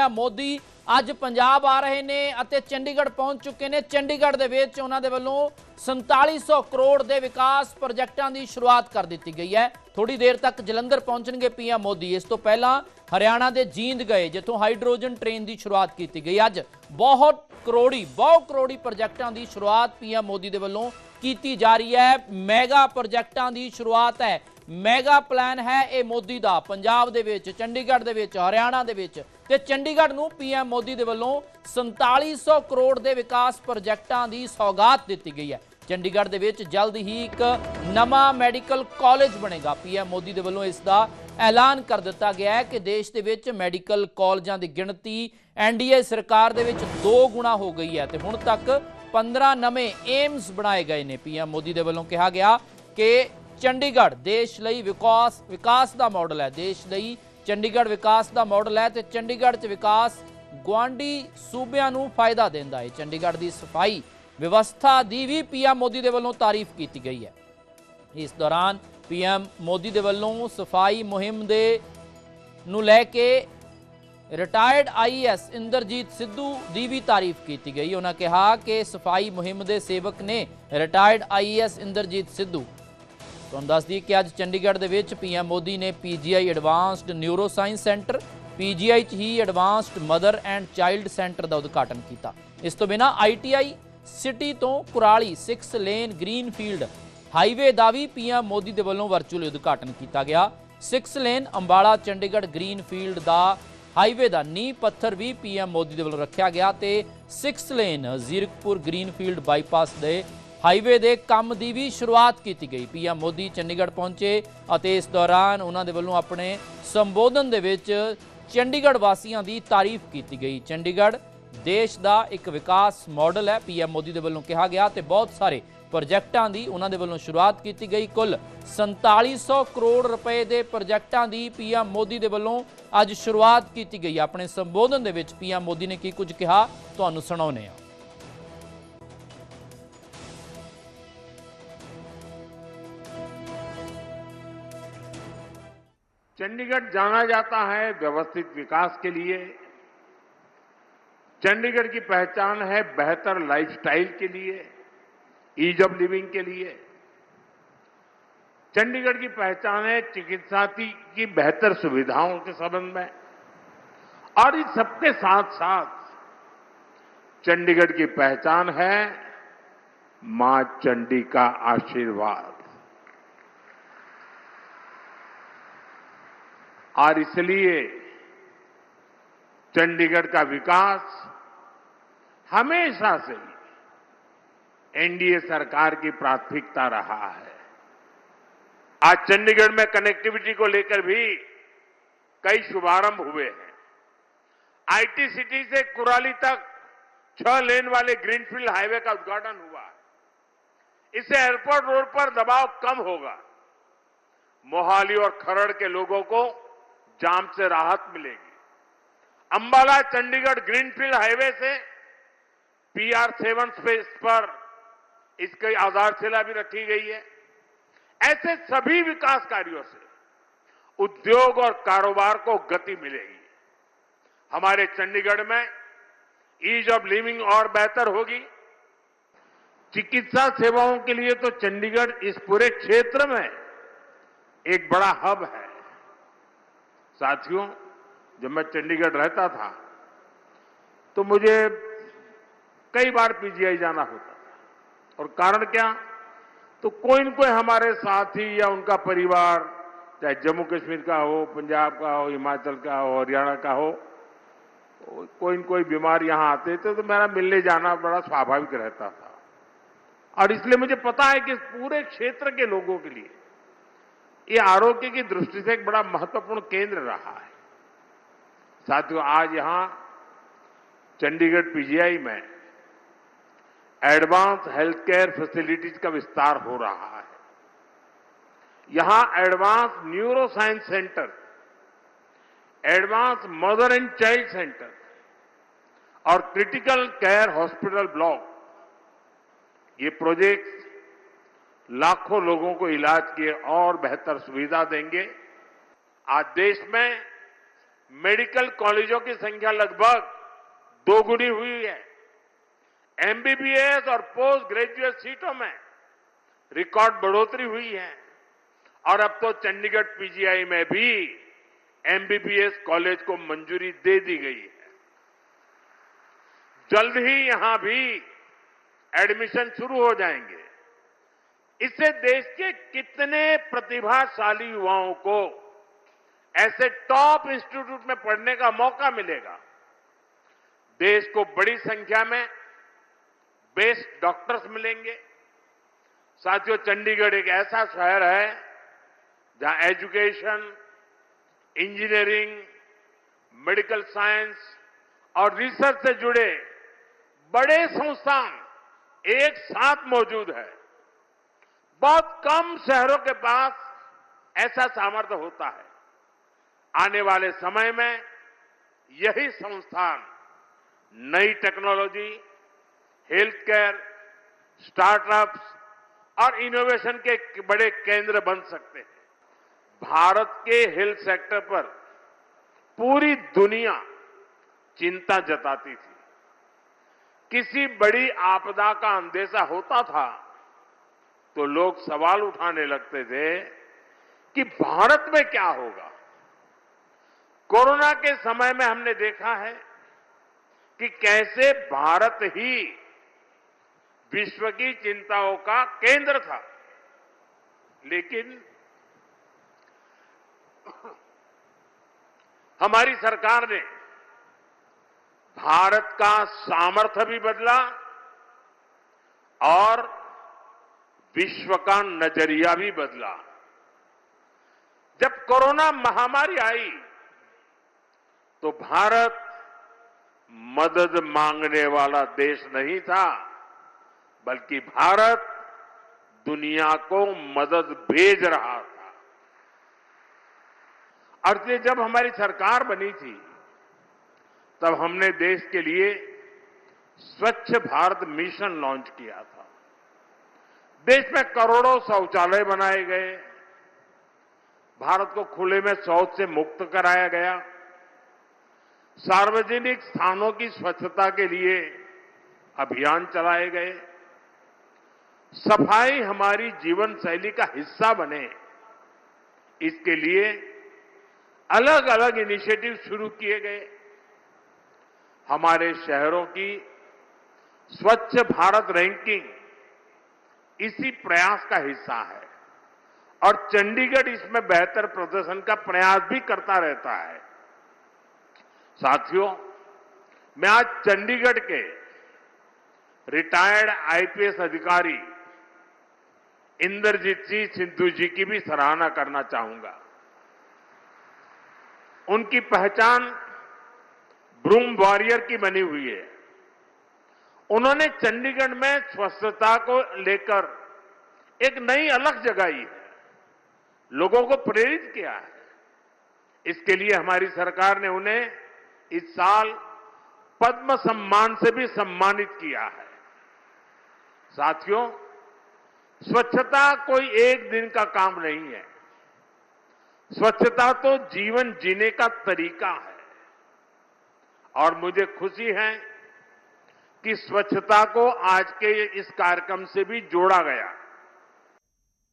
ਮੋਦੀ ਅੱਜ ਪੰਜਾਬ ਆ ਰਹੇ ਨੇ ਅਤੇ ਚੰਡੀਗੜ੍ਹ ਪਹੁੰਚ ਚੁੱਕੇ ਨੇ। ਚੰਡੀਗੜ੍ਹ ਦੇ ਵਿੱਚ ਉਹਨਾਂ ਦੇ ਵੱਲੋਂ 4700 ਕਰੋੜ ਦੇ ਵਿਕਾਸ ਪ੍ਰੋਜੈਕਟਾਂ ਦੀ ਸ਼ੁਰੂਆਤ ਕਰ ਦਿੱਤੀ ਗਈ ਹੈ। ਥੋੜੀ ਦੇਰ ਤੱਕ ਜਲੰਧਰ ਪਹੁੰਚਣਗੇ ਪੀਐਮ ਮੋਦੀ। ਇਸ ਤੋਂ ਪਹਿਲਾਂ ਹਰਿਆਣਾ ਦੇ ਜੀਂਦ ਗਏ, ਜਿੱਥੋਂ ਹਾਈਡਰੋਜਨ ਟ੍ਰੇਨ ਦੀ ਸ਼ੁਰੂਆਤ ਕੀਤੀ ਗਈ। ਅੱਜ ਬਹੁਤ ਕਰੋੜੀ ਪ੍ਰੋਜੈਕਟਾਂ ਦੀ ਸ਼ੁਰੂਆਤ ਪੀਐਮ ਮੋਦੀ ਦੇ ਵੱਲੋਂ ਕੀਤੀ ਜਾ ਰਹੀ ਹੈ। ਮੈਗਾ ਪ੍ਰੋਜੈਕਟਾਂ ਦੀ ਸ਼ੁਰੂਆਤ ਹੈ। ਮੈਗਾ ਪਲਾਨ ਹੈ ਇਹ ਮੋਦੀ ਦਾ, ਪੰਜਾਬ ਦੇ ਵਿੱਚ, ਚੰਡੀਗੜ੍ਹ ਦੇ ਵਿੱਚ, ਹਰਿਆਣਾ ਦੇ ਵਿੱਚ। ਤੇ ਚੰਡੀਗੜ੍ਹ ਨੂੰ ਪੀਐਮ ਮੋਦੀ ਦੇ ਵੱਲੋਂ 4700 ਕਰੋੜ ਦੇ ਵਿਕਾਸ ਪ੍ਰੋਜੈਕਟਾਂ ਦੀ ਸੌਗਾਤ ਦਿੱਤੀ ਗਈ ਹੈ। ਚੰਡੀਗੜ੍ਹ ਦੇ ਵਿੱਚ ਜਲਦ ਹੀ ਇੱਕ ਨਵਾਂ ਮੈਡੀਕਲ ਕਾਲਜ ਬਣੇਗਾ। ਪੀਐਮ ਮੋਦੀ ਦੇ ਵੱਲੋਂ ਇਸ ਦਾ ਐਲਾਨ ਕਰ ਦਿੱਤਾ ਗਿਆ ਹੈ ਕਿ ਦੇਸ਼ ਦੇ ਵਿੱਚ ਮੈਡੀਕਲ ਕਾਲਜਾਂ ਦੀ ਗਿਣਤੀ ਐਨਡੀਏ ਸਰਕਾਰ ਦੇ ਵਿੱਚ 2 ਗੁਣਾ ਹੋ ਗਈ ਹੈ ਤੇ ਹੁਣ ਤੱਕ 15 ਨਵੇਂ ਏਮਸ ਬਣਾਏ ਗਏ ਨੇ। ਪੀਐਮ ਮੋਦੀ ਦੇ ਵੱਲੋਂ ਕਿਹਾ ਗਿਆ ਕਿ ਚੰਡੀਗੜ੍ਹ ਦੇਸ਼ ਲਈ ਵਿਕਾਸ ਦਾ ਮਾਡਲ ਹੈ। ਦੇਸ਼ ਲਈ ਚੰਡੀਗੜ੍ਹ ਵਿਕਾਸ ਦਾ ਮਾਡਲ ਹੈ ਤੇ ਚੰਡੀਗੜ੍ਹ 'ਚ ਵਿਕਾਸ ਗੁਆਂਢੀ ਸੂਬਿਆਂ ਨੂੰ ਫਾਇਦਾ ਦਿੰਦਾ ਹੈ। ਚੰਡੀਗੜ੍ਹ ਦੀ ਸਫਾਈ ਵਿਵਸਥਾ ਦੀ ਵੀ ਪੀਐਮ ਮੋਦੀ ਦੇ ਵੱਲੋਂ ਤਾਰੀਫ ਕੀਤੀ ਗਈ ਹੈ। ਇਸ ਦੌਰਾਨ ਪੀਐਮ ਮੋਦੀ ਦੇ ਵੱਲੋਂ ਸਫਾਈ ਮੁਹਿੰਮ ਦੇ ਨੂੰ ਲੈ ਕੇ ਰਿਟਾਇਰਡ ਆਈਏਐਸ ਇੰਦਰਜੀਤ ਸਿੱਧੂ ਦੀ ਵੀ ਤਾਰੀਫ ਕੀਤੀ ਗਈ। ਉਹਨਾਂ ਕਿਹਾ ਕਿ ਸਫਾਈ ਮੁਹਿੰਮ ਦੇ ਸੇਵਕ ਨੇ ਰਿਟਾਇਰਡ ਆਈਏਐਸ ਇੰਦਰਜੀਤ ਸਿੱਧੂ। ਤੁਹਾਨੂੰ ਦੱਸ ਦਈਏ ਕਿ ਅੱਜ ਚੰਡੀਗੜ੍ਹ ਦੇ ਵਿੱਚ ਪੀਐਮ ਮੋਦੀ ਨੇ PGI advanced neuro science centre, PGI 'ਚ ਹੀ advanced mother and child centre ਦਾ ਉਦਘਾਟਨ ਕੀਤਾ। ਇਸ ਤੋਂ ਬਿਨਾਂ ਆਈਟੀਆਈ ਸਿਟੀ ਤੋਂ ਕੁਰਾਲੀ 6 ਲੇਨ ਗ੍ਰੀਨਫੀਲਡ ਹਾਈਵੇ ਦਾ ਵੀ ਪੀਐਮ ਮੋਦੀ ਦੇ ਵੱਲੋਂ ਵਰਚੁਅਲ ਉਦਘਾਟਨ ਕੀਤਾ ਗਿਆ। 6 ਲੇਨ ਅੰਬਾਲਾ ਚੰਡੀਗੜ੍ਹ ਗ੍ਰੀਨਫੀਲਡ ਦਾ ਹਾਈਵੇ ਦਾ ਨੀਂਹ ਪੱਥਰ ਵੀ ਪੀਐਮ ਮੋਦੀ ਦੇ ਵੱਲੋਂ ਰੱਖਿਆ ਗਿਆ ਤੇ 6 ਲੇਨ ਜ਼ੀਰਕਪੁਰ ਗ੍ਰੀਨਫੀਲਡ ਬਾਈਪਾਸ ਦੇ ਹਾਈਵੇ ਦੇ ਕੰਮ ਦੀ ਵੀ ਸ਼ੁਰੂਆਤ ਕੀਤੀ ਗਈ। ਪੀਐਮ ਮੋਦੀ ਚੰਡੀਗੜ੍ਹ ਪਹੁੰਚੇ ਅਤੇ ਇਸ ਦੌਰਾਨ ਉਹਨਾਂ ਦੇ ਵੱਲੋਂ ਆਪਣੇ ਸੰਬੋਧਨ ਦੇ ਵਿੱਚ ਚੰਡੀਗੜ੍ਹ ਵਾਸੀਆਂ ਦੀ ਤਾਰੀਫ ਕੀਤੀ ਗਈ। ਚੰਡੀਗੜ੍ਹ ਦੇਸ਼ ਦਾ ਇੱਕ ਵਿਕਾਸ ਮਾਡਲ ਹੈ, ਪੀਐਮ ਮੋਦੀ ਦੇ ਵੱਲੋਂ ਕਿਹਾ ਗਿਆ ਤੇ ਬਹੁਤ ਸਾਰੇ ਪ੍ਰੋਜੈਕਟਾਂ ਦੀ ਉਹਨਾਂ ਦੇ ਵੱਲੋਂ ਸ਼ੁਰੂਆਤ ਕੀਤੀ ਗਈ। ਕੁੱਲ 4700 ਕਰੋੜ ਰੁਪਏ ਦੇ ਪ੍ਰੋਜੈਕਟਾਂ ਦੀ ਪੀਐਮ ਮੋਦੀ ਦੇ ਵੱਲੋਂ ਅੱਜ ਸ਼ੁਰੂਆਤ ਕੀਤੀ ਗਈ। ਆਪਣੇ ਸੰਬੋਧਨ ਦੇ ਵਿੱਚ ਪੀਐਮ ਮੋਦੀ ਨੇ ਕੀ ਕੁਝ ਕਿਹਾ, ਤੁਹਾਨੂੰ ਸੁਣਾਉਂਦੇ ਹਾਂ। चंडीगढ़ जाना जाता है व्यवस्थित विकास के लिए। चंडीगढ़ की पहचान है बेहतर लाइफस्टाइल के लिए, ईज ऑफ लिविंग के लिए। चंडीगढ़ की पहचान है चिकित्सा की बेहतर सुविधाओं के संबंध में। और इस सबके साथ साथ चंडीगढ़ की पहचान है मां चंडी का आशीर्वाद। और इसलिए चंडीगढ़ का विकास हमेशा से एनडीए सरकार की प्राथमिकता रहा है। आज चंडीगढ़ में कनेक्टिविटी को लेकर भी कई शुभारंभ हुए हैं। आईटी सिटी से कुराली तक 6 लेन वाले ग्रीनफील्ड हाईवे का उद्घाटन हुआ। इससे एयरपोर्ट रोड पर दबाव कम होगा। मोहाली और खरड़ के लोगों को जाम से राहत मिलेगी। अंबाला चंडीगढ़ ग्रीनफील्ड हाईवे से PR7 स्पेस पर इसकी आधारशिला भी रखी गई है। ऐसे सभी विकास कार्यों से उद्योग और कारोबार को गति मिलेगी। हमारे चंडीगढ़ में ईज ऑफ लिविंग और बेहतर होगी। चिकित्सा सेवाओं के लिए तो चंडीगढ़ इस पूरे क्षेत्र में एक बड़ा हब है। साथियों, जब मैं चंडीगढ़ रहता था तो मुझे कई बार पीजीआई जाना होता था। और कारण क्या, तो कोई न कोई हमारे साथी या उनका परिवार, चाहे जम्मू कश्मीर का हो, पंजाब का हो, हिमाचल का हो, हरियाणा का हो, कोई न कोई बीमार यहां आते थे तो मेरा मिलने जाना बड़ा स्वाभाविक रहता था। और इसलिए मुझे पता है कि पूरे क्षेत्र के लोगों के लिए ये आरोग्य की दृष्टि से एक बड़ा महत्वपूर्ण केंद्र रहा है। साथियों, आज यहां चंडीगढ़ पीजीआई में एडवांस हेल्थ केयर फैसिलिटीज का विस्तार हो रहा है। यहां advance neuro science centre, advance mother and child centre और क्रिटिकल केयर हॉस्पिटल ब्लॉक, ये प्रोजेक्ट्स लाखों लोगों को इलाज की और बेहतर सुविधा देंगे। आज देश में मेडिकल कॉलेजों की संख्या लगभग दोगुनी हुई है। एमबीबीएस और पोस्ट ग्रेजुएट सीटों में रिकॉर्ड बढ़ोतरी हुई है और अब तो चंडीगढ़ पीजीआई में भी एमबीबीएस कॉलेज को मंजूरी दे दी गई है। जल्द ही यहां भी एडमिशन शुरू हो जाएंगे। इससे देश के कितने प्रतिभाशाली युवाओं को ऐसे टॉप इंस्टीट्यूट में पढ़ने का मौका मिलेगा। देश को बड़ी संख्या में बेस्ट डॉक्टर्स मिलेंगे। साथियों, चंडीगढ़ एक ऐसा शहर है जहां एजुकेशन, इंजीनियरिंग, मेडिकल साइंस और रिसर्च से जुड़े बड़े संस्थान एक साथ मौजूद है। बहुत कम शहरों के पास ऐसा सामर्थ्य होता है। आने वाले समय में यही संस्थान नई टेक्नोलॉजी, हेल्थ केयर, स्टार्टअप्स और इनोवेशन के बड़े केंद्र बन सकते हैं। भारत के हेल्थ सेक्टर पर पूरी दुनिया चिंता जताती थी। किसी बड़ी आपदा का अंदेशा होता था तो लोग सवाल उठाने लगते थे कि भारत में क्या होगा। कोरोना के समय में हमने देखा है कि कैसे भारत ही विश्व की चिंताओं का केंद्र था, लेकिन हमारी सरकार ने भारत का सामर्थ्य भी बदला और विश्व का नजरिया भी बदला। जब कोरोना महामारी आई तो भारत मदद मांगने वाला देश नहीं था, बल्कि भारत दुनिया को मदद भेज रहा था। और इसलिए जब हमारी सरकार बनी थी तब हमने देश के लिए स्वच्छ भारत मिशन लॉन्च किया था। देश में करोड़ों शौचालय बनाए गए, भारत को खुले में शौच से मुक्त कराया गया, सार्वजनिक स्थानों की स्वच्छता के लिए अभियान चलाए गए, सफाई हमारी जीवन शैली का हिस्सा बने, इसके लिए अलग अलग इनिशिएटिव शुरू किए गए। हमारे शहरों की स्वच्छ भारत रैंकिंग इसी प्रयास का हिस्सा है और चंडीगढ़ इसमें बेहतर प्रदर्शन का प्रयास भी करता रहता है। साथियों, मैं आज चंडीगढ़ के रिटायर्ड आईपीएस अधिकारी इंद्रजीत सिंह सिद्धू जी की भी सराहना करना चाहूंगा। उनकी पहचान ब्रूम वॉरियर की बनी हुई है। उन्होंने चंडीगढ़ में स्वच्छता को लेकर एक नई अलग जगाई है, लोगों को प्रेरित किया है। इसके लिए हमारी सरकार ने उन्हें इस साल पद्म सम्मान से भी सम्मानित किया है। साथियों, स्वच्छता कोई एक दिन का काम नहीं है। स्वच्छता तो जीवन जीने का तरीका है और मुझे खुशी है कि स्वच्छता को आज के इस कार्यक्रम से भी जोड़ा गया।